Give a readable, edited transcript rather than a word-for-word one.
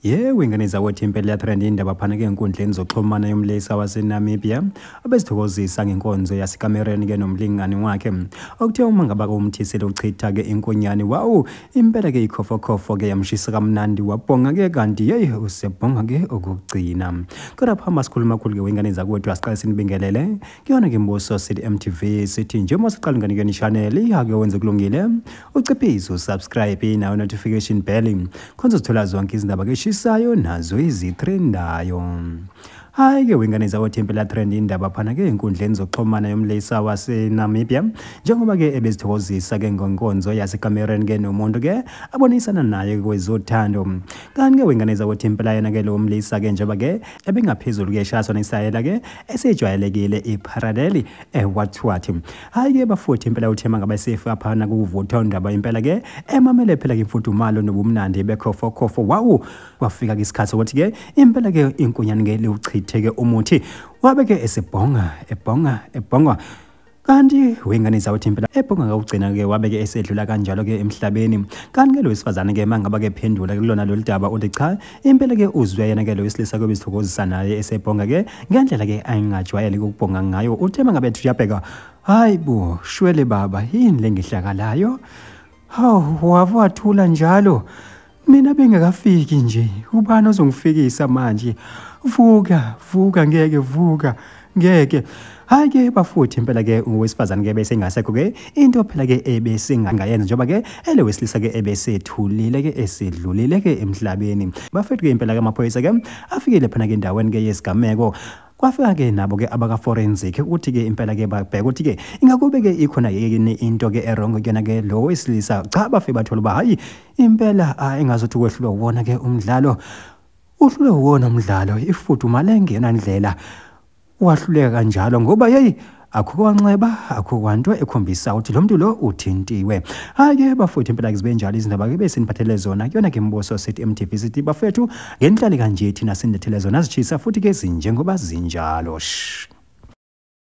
Yebo, ingane zakwethu impela iyatrend indaba phana-ke enkundleni zokuxhumana yomlisa waseNamibia abezithokozisa ngenkonzo yasekamereni-ke nomlingani wakhe okuthe uma ngaba umthisile uchitha-ke inkonyane wawu impela-ke ikhofokhofo-ke yamshisa kamnandi wabhonga-ke kanti yeyi usebhonga-ke okugcina kodwa phamba sikhuluma kakhulu-ke wengane zakwethu asiqale sinibingelele kuyona-ke imbuso sithi MTV sithi nje uma siqala ingane-ke nishaneli ake wenze kulungile uciphise usubscribe nayo notification bell khonza uzithola zonke izindaba-ke shisayo nazo izitrendayo. Hayi-ke wengane zakwethu impela trend indaba phana-ke enkundleni zokuxhumana yomlisa waseNamibia njengoba-ke ebezithokozisa-ke ngenkonzo yasekamereni-ke nomuntu-ke abonisana naye kwezothando kanti-ke wengane zakwethu impela yena-ke lo mlisa-ke njengoba-ke ebengaphezulu-ke eshaswa nesayela-ke esejwayelekile iparadeli ewathiwathi. Hayi-ke bafuthi impela uthema ngabe sefa phana kuvutha indaba impela-ke emamele phela-ke imfudumalo nobumnandi bekhofokhofo wawu kwafika-ke isikhathi sokuthi-ke impela-ke inkonyane-ke liwuchitha theke umuthi wabe-ke ebhonga kanti wengane zawuthi impela ebhonga ngawugcina-ke wabe-ke esedlula kanjalo-ke emhlabeni kanti-ke lo wesifazane-ke mangaba-ke phendula kulona lolu daba uthi cha impela-ke uzwe yena-ke lo wesilisa bezithokozisa naye esebhonga-ke ngendlela-ke ayingajwayele ukubhonga ngayo uthema ngabe ethi uyabheka hayi bo shwele baba yini le ngihlakalayo hawu wave wathula njalo mina bengakafiki nje ubani ozongifikisa manje vuka ngeke hayi-ke bafuthi impela-ke owesifazane-ke besengasekho-ke into phela-ke ebesengayenza njengoba-ke ele wesilisa-ke ebesethulile-ke esedlulile-ke emhlabeni bafethu-ke impela-ke amaphoyisa-ke afikile phana-ke endaweni-ke yesigameko kwafika-ke nabo-ke abaka-forensic ukuthi-ke impela-ke babheka ukuthi-ke ingakube-ke ikhona yini into-ke erongo kuyona-ke lo wesilisa cha bafike bathola uba hhayi impela engazuthi kwehlulwa uwona-ke umdlalo uhlulwe uwona umdlalo ifudumale ngena ndlela wahluleka kanjalo ngoba yeyi akho kwanxeba akho kwanto ekhombisa ukuthi lo muntu lo uthintiwe. Hayi-ke bafuthi impela-ke zibe njalo izindaba-ke besiniphathele zona kuyona-ke imbuso sithi MTV sithi bafethu ngenhlali kanje thina sinilethele zona zitshisa futhi-ke zinjengoba zinjalo.